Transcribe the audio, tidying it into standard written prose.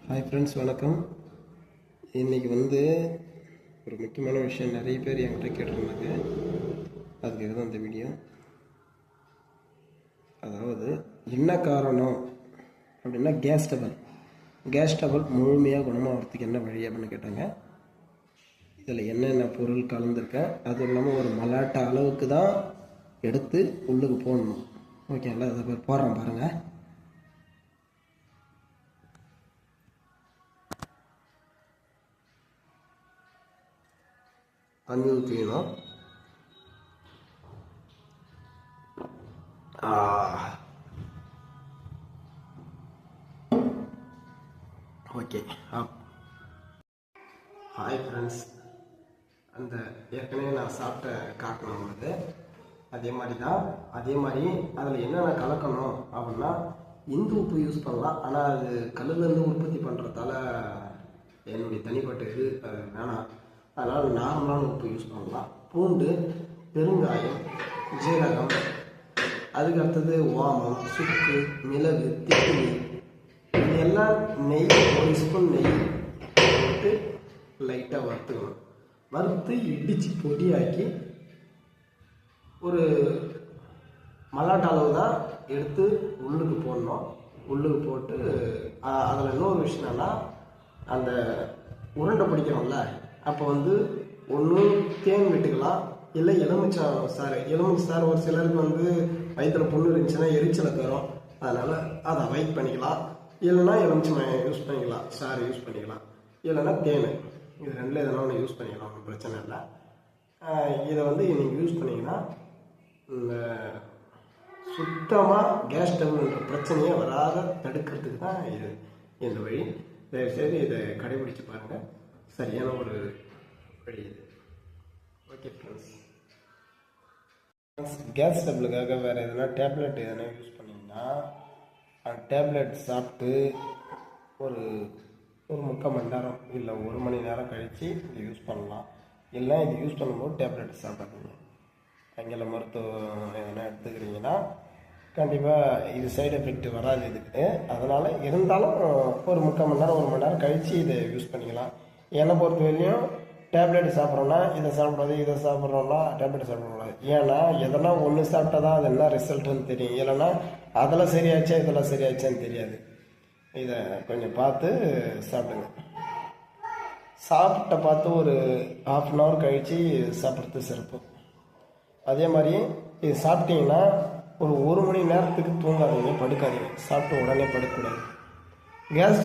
Hi friends, வணக்கம். இன்றைக்கி ஒரு முக்கியமான விஷயம் நிறைய பேர் என்கிட்ட கேட்டிருந்தாங்க. அதுக்காக தான் இந்த வீடியோ. அதாவது என்ன காரணம் அப்படின்னா கேஸ் டபுள் முழுமையாக குணமாகிறதுக்கு என்ன வழி அப்படின்னு கேட்டாங்க. இதில் என்னென்ன பொருள் கலந்துருக்கேன், அதுவும் இல்லாமல் ஒரு மலாட்டை அளவுக்கு தான் எடுத்து உள்ளுக்கு போடணும். ஓகேங்களா? அதை போடுறேன் பாருங்கள். தண்ணி ஊற்றிக்கணும். ஓகே. ஹாய் ஃப்ரெண்ட்ஸ், அந்த ஏற்கனவே நான் சாப்பிட்ட காட்டணும் உங்களுக்கு. அதே மாதிரி அதில் என்னென்ன கலக்கணும் அப்படின்னா, இந்து உப்பு யூஸ் பண்ணலாம். ஆனால் அது கல்லுலேருந்து உற்பத்தி பண்ணுறதால என்னுடைய தனிப்பட்ட இது வேணாம். அதனால் நார்மலான உப்பு யூஸ் பண்ணலாம். பூண்டு, பெருங்காயம், ஜீரகம், அதுக்கு அடுத்தது ஓமம், சுக்கு, மிளகு, திப்பிலி, இது எல்லாம் நெய், ஒரு ஸ்பூன் நெய் போட்டு லைட்டாக வறுத்துக்கணும். வறுத்து இடித்து பொடியாக்கி ஒரு மல்லாட்ட அளவு தான் எடுத்து உள்ளுக்கு போடணும். உள்ளுக்கு போட்டு அதில் இன்னொரு விஷயம் என்னன்னா, அந்த உருண்டை பிடிக்கிறோம்ல, அப்போ ஒன்று தேன் விட்டுக்கலாம், இல்லை எலுமிச்சை சாறு. ஒரு சிலருக்கு வயிற்றில் புண்ணு இருந்துச்சுன்னா எரிச்சலை தரும். அதனால் அதை அவாய்ட் பண்ணிக்கலாம். இல்லைன்னா எலுமிச்சை யூஸ் பண்ணிக்கலாம், சாறு யூஸ் பண்ணிக்கலாம். இல்லைன்னா தேன், இது ரெண்டில் எதனா ஒன்று யூஸ் பண்ணிக்கலாம், ஒன்றும் பிரச்சனை இல்லை. இதை நீங்கள் யூஸ் பண்ணிங்கன்னா இந்த சுத்தமாக கேஸ் டபுள்ன்ற பிரச்சனையே வராத தடுக்கிறதுக்கு தான் இது இந்த வழி. தயவுசெய்து இதை கடைபிடிச்சு பாருங்கள். சரியான ஒரு வழி இது. ஓகே ஃப்ரெண்ட்ஸ், கேஸ் டபுளுக்காக வேறு எதனா டேப்லெட் எதனா யூஸ் பண்ணிங்கன்னா, அந்த டேப்லெட் சாப்பிட்டு ஒரு 3/4 மணி நேரம் இல்லை 1 மணி நேரம் கழித்து இது யூஸ் பண்ணலாம். இல்லை இது யூஸ் பண்ணும்போது டேப்லெட் சாப்பிடாதீங்க. ஆங்கில மருத்துவம் எதனா எடுத்துக்கிறீங்கன்னா கண்டிப்பாக இது சைடு எஃபெக்ட் வராது இதுக்கு. அதனால் இருந்தாலும் ஒரு 3/4 மணி நேரம் 1 மணி நேரம் கழித்து இதை யூஸ் பண்ணிக்கலாம். என்னை பொறுத்த வரையும் டேப்லெட் சாப்பிட்றோன்னா இதை சாப்பிட்றது, இதை சாப்பிட்றோன்னா டேப்லெட் சாப்பிடக்கூடாது. ஏன்னா எதனா ஒன்று சாப்பிட்டா தான் அது என்ன ரிசல்ட்டுன்னு தெரியும். இல்லைன்னா அதில் சரியாச்சா இதெல்லாம் சரியாச்சான்னு தெரியாது. இதை கொஞ்சம் பார்த்து சாப்பிடுங்க. சாப்பிட்ட பார்த்து ஒரு 1/2 அன் ஹவர் கழித்து சாப்பிட்றது சிறப்பு. அதே மாதிரி இது சாப்பிட்டீங்கன்னா ஒரு 1 மணி நேரத்துக்கு தூங்காதீங்க, படுக்காதீங்க. சாப்பிட்டு உடனே படுக்கக்கூடாது. கேஸ்